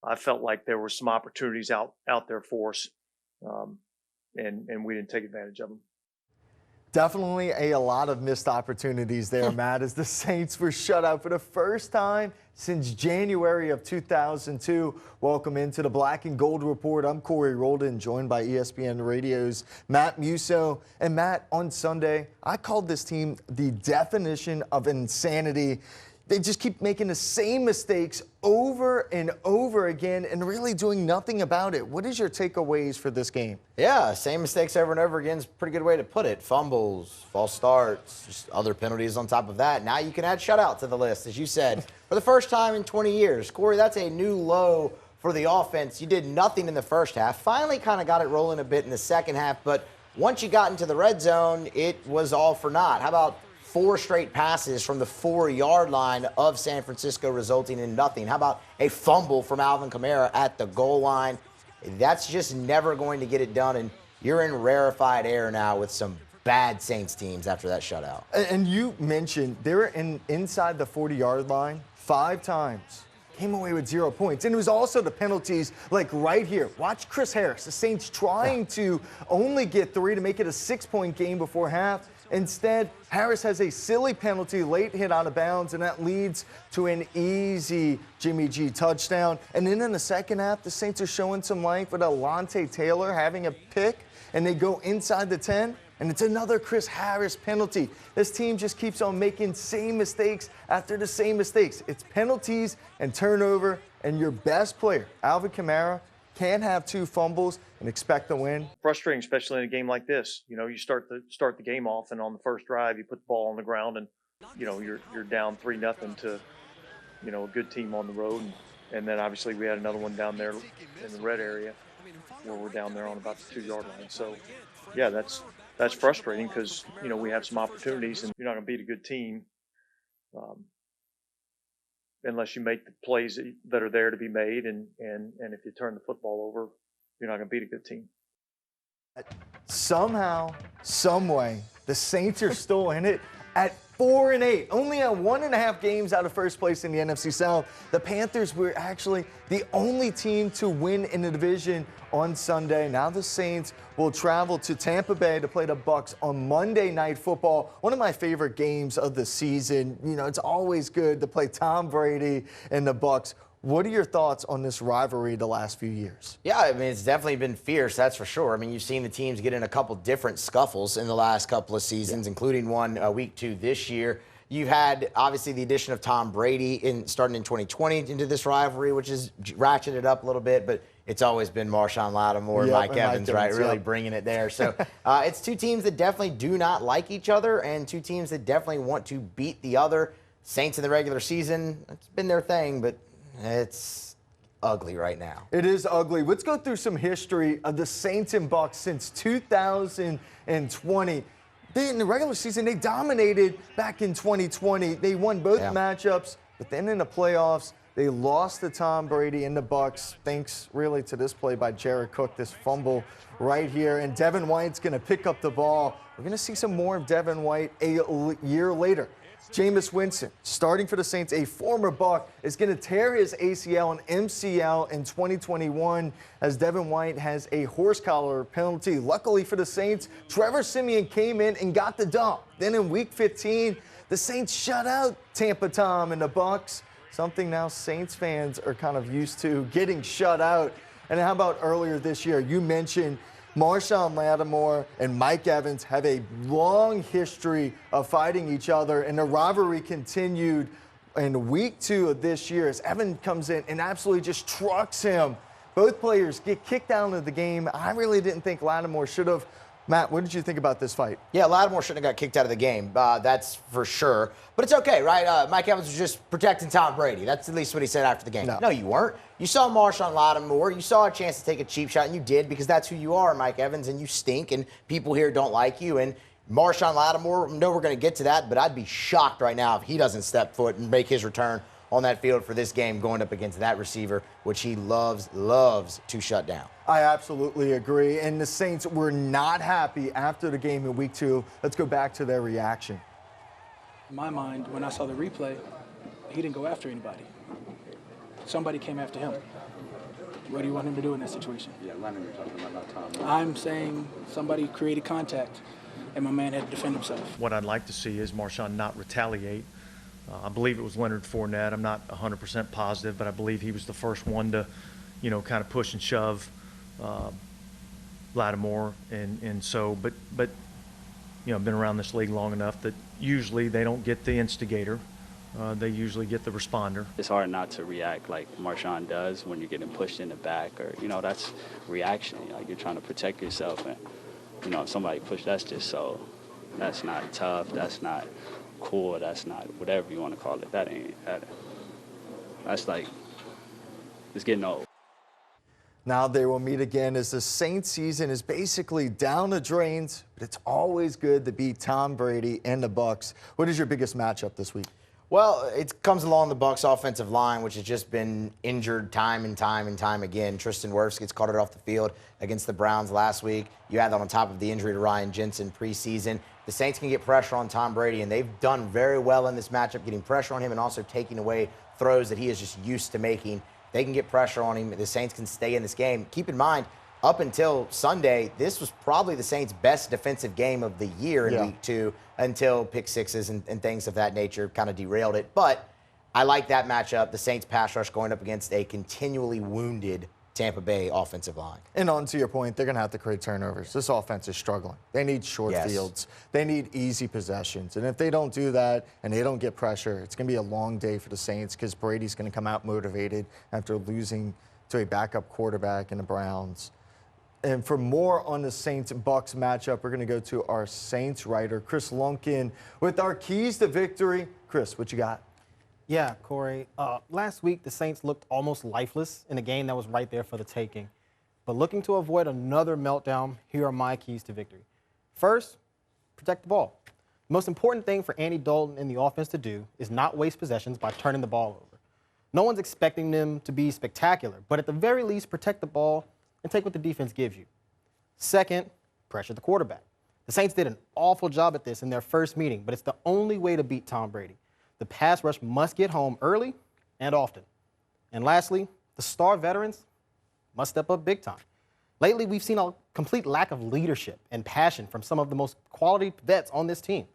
I felt like there were some opportunities out there for us, and we didn't take advantage of them. Definitely a lot of missed opportunities there, Matt, as the Saints were shut out for the first time since January of 2002. Welcome into the Black and Gold Report. I'm Corey Rholdon, joined by ESPN Radio's Matt Musso. And Matt, on Sunday, I called this team the definition of insanity. They just keep making the same mistakes over and over again and really doing nothing about it. What is your takeaways for this game? Yeah, same mistakes over and over again is a pretty good way to put it. Fumbles, false starts, just other penalties on top of that. Now you can add shutout to the list, as you said, for the first time in 20 years. Corey, that's a new low for the offense. You did nothing in the first half. Finally kind of got it rolling a bit in the second half, but once you got into the red zone, it was all for naught. How about 4 straight passes from the 4-yard line of San Francisco resulting in nothing? How about a fumble from Alvin Kamara at the goal line? That's just never going to get it done, and you're in rarefied air now with some bad Saints teams after that shutout. And you mentioned they were inside the 40-yard line 5 times. Came away with 0 points. And it was also the penalties, like right here. Watch Chris Harris, the Saints trying to only get 3 to make it a 6-point game before half. Instead, Harris has a silly penalty, late hit out of bounds, and that leads to an easy Jimmy G touchdown. And then in the second half, the Saints are showing some life with Alontae Taylor having a pick, and they go inside the 10, and it's another Chris Harris penalty. This team just keeps on making same mistakes after the same mistakes. It's penalties and turnover, and your best player, Alvin Kamara, can't have 2 fumbles and expect to win. Frustrating, especially in a game like this. You know, you start the game off, and on the first drive, you put the ball on the ground, and you know you're down 3-0 to a good team on the road, and then obviously we had another one down there in the red area where we're down there on about the 2-yard line. So yeah, that's frustrating because we have some opportunities, and you're not going to beat a good team unless you make the plays that are there to be made, and if you turn the football over, you're not going to beat a good team. Somehow, some way, the Saints are still in it at 4-8, only at 1.5 games out of first place in the NFC South. The Panthers were actually the only team to win in the division on Sunday. Now the Saints will travel to Tampa Bay to play the Bucs on Monday Night Football. One of my favorite games of the season. It's always good to play Tom Brady and the Bucs. What are your thoughts on this rivalry the last few years? Yeah, I mean, it's definitely been fierce, that's for sure. I mean, you've seen the teams get in a couple different scuffles in the last couple of seasons, including one week 2 this year. You had, obviously, the addition of Tom Brady starting in 2020 into this rivalry, which has ratcheted up a little bit, but it's always been Marshawn Lattimore and Mike Evans, right, really bringing it there. So it's 2 teams that definitely do not like each other and 2 teams that definitely want to beat the other. Saints in the regular season, it's been their thing, but it's ugly right now. It is ugly. Let's go through some history of the Saints and Bucs since 2020. In the regular season, they dominated back in 2020. They won both matchups, but then in the playoffs, they lost to Tom Brady and the Bucs, thanks really to this play by Jared Cook, this fumble right here. And Devin White's going to pick up the ball. We're going to see some more of Devin White a year later. Jameis Winston, starting for the Saints, a former Buc, is going to tear his ACL and MCL in 2021 as Devin White has a horse collar penalty. Luckily for the Saints, Trevor Siemian came in and got the dump. Then in Week 15, the Saints shut out Tampa Tom and the Bucs, something now Saints fans are kind of used to, getting shut out. And how about earlier this year? You mentioned Marshawn Lattimore and Mike Evans have a long history of fighting each other, and the rivalry continued in Week 2 of this year as Evans comes in and absolutely just trucks him. Both players get kicked out of the game. I really didn't think Lattimore should have. Matt, what did you think about this fight? Yeah, Lattimore shouldn't have got kicked out of the game. That's for sure. But it's okay, right? Mike Evans was just protecting Tom Brady. That's at least what he said after the game. No, you weren't. You saw Marshawn Lattimore. You saw a chance to take a cheap shot, and you did because that's who you are, Mike Evans, and you stink, and people here don't like you. And Marshawn Lattimore, no, we're going to get to that, but I'd be shocked right now if he doesn't step foot and make his return on that field for this game going up against that receiver, which he loves to shut down. I absolutely agree. And the Saints were not happy after the game in Week 2. Let's go back to their reaction. In my mind, when I saw the replay, he didn't go after anybody. Somebody came after him. What do you want him to do in that situation? Yeah, Lennon, you're talking about, not Tom. I'm saying somebody created contact, and my man had to defend himself. What I'd like to see is Marshawn not retaliate. I believe it was Leonard Fournette. I'm not 100% positive, but I believe he was the first one to, kind of push and shove Lattimore. And so, but I've been around this league long enough that usually they don't get the instigator. They usually get the responder. It's hard not to react like Marshawn does when you're getting pushed in the back, or, that's reaction. Like, you're trying to protect yourself, and, if somebody pushed, that's not tough, that's not cool, that's not whatever you want to call it. That's like, it's getting old. Now they will meet again as the Saints season is basically down the drains, but it's always good to beat Tom Brady and the Bucs. What is your biggest matchup this week? Well, it comes along the Bucs offensive line, which has just been injured time and time again. Tristan Wirfs gets carted off the field against the Browns last week. You add that on top of the injury to Ryan Jensen preseason. The Saints can get pressure on Tom Brady, and they've done very well in this matchup, getting pressure on him and also taking away throws that he is just used to making. They can get pressure on him. The Saints can stay in this game. Keep in mind, up until Sunday, this was probably the Saints' best defensive game of the year in week 2 until pick sixes and things of that nature kind of derailed it. But I like that matchup, the Saints pass rush going up against a continually wounded Tampa Bay offensive line. And on to your point, they're going to have to create turnovers. This offense is struggling. They need short fields. They need easy possessions. And if they don't do that and they don't get pressure, it's going to be a long day for the Saints because Brady's going to come out motivated after losing to a backup quarterback in the Browns. And for more on the Saints-Bucs matchup, we're going to go to our Saints writer, Chris Lunkin, with our keys to victory. Chris, what you got? Yeah, Corey. Last week, the Saints looked almost lifeless in a game that was right there for the taking. But looking to avoid another meltdown, here are my keys to victory. First, protect the ball. The most important thing for Andy Dalton and the offense to do is not waste possessions by turning the ball over. No one's expecting them to be spectacular, but at the very least, protect the ball and take what the defense gives you. Second, pressure the quarterback. The Saints did an awful job at this in their first meeting, but it's the only way to beat Tom Brady. The pass rush must get home early and often. And lastly, the star veterans must step up big time. Lately, we've seen a complete lack of leadership and passion from some of the most quality vets on this team.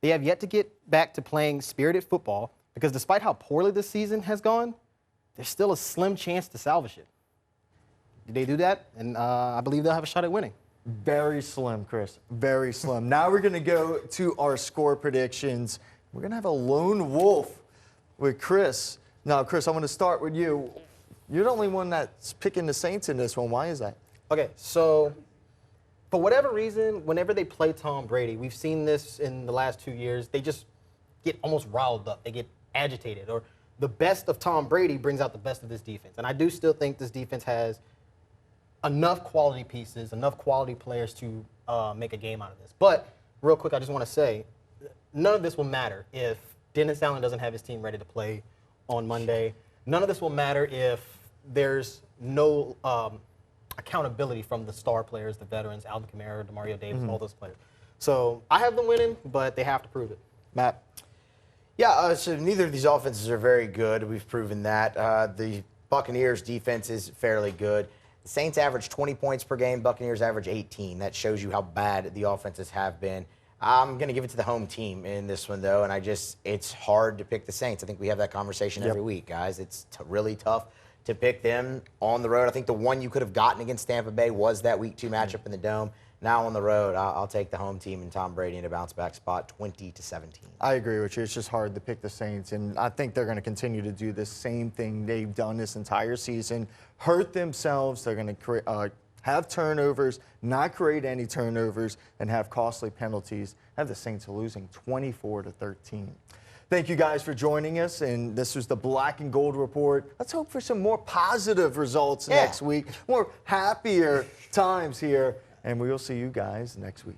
They have yet to get back to playing spirited football because despite how poorly this season has gone, there's still a slim chance to salvage it. Did they do that? And I believe they'll have a shot at winning. Very slim, Chris. Very slim. Now we're going to go to our score predictions. We're going to have a lone wolf with Chris. Now, Chris, I'm going to start with you. You're the only one that's picking the Saints in this one. Why is that? Okay, so for whatever reason, whenever they play Tom Brady, we've seen this in the last 2 years, they just get almost riled up. They get agitated. Or the best of Tom Brady brings out the best of this defense. And I do still think this defense has enough quality pieces, enough quality players to make a game out of this. But real quick, I just want to say, none of this will matter if Dennis Allen doesn't have his team ready to play on Monday. None of this will matter if there's no accountability from the star players, the veterans, Alvin Kamara, DeMario Davis, all those players. So I have them winning, but they have to prove it. Matt? Yeah, so neither of these offenses are very good. We've proven that. The Buccaneers' defense is fairly good. The Saints average 20 points per game. Buccaneers average 18. That shows you how bad the offenses have been. I'm going to give it to the home team in this one, though, and it's hard to pick the Saints. I think we have that conversation every week, guys. It's really tough to pick them on the road. I think the one you could have gotten against Tampa Bay was that Week 2 matchup in the Dome. Now on the road, I'll take the home team and Tom Brady in a bounce-back spot, 20-17. I agree with you. It's just hard to pick the Saints, and I think they're going to continue to do the same thing they've done this entire season, hurt themselves. They're going to have turnovers, not create any turnovers, and have costly penalties. Have the Saints losing 24-13. Thank you guys for joining us, and this was the Black and Gold Report. Let's hope for some more positive results next week, more happier times here, and we will see you guys next week.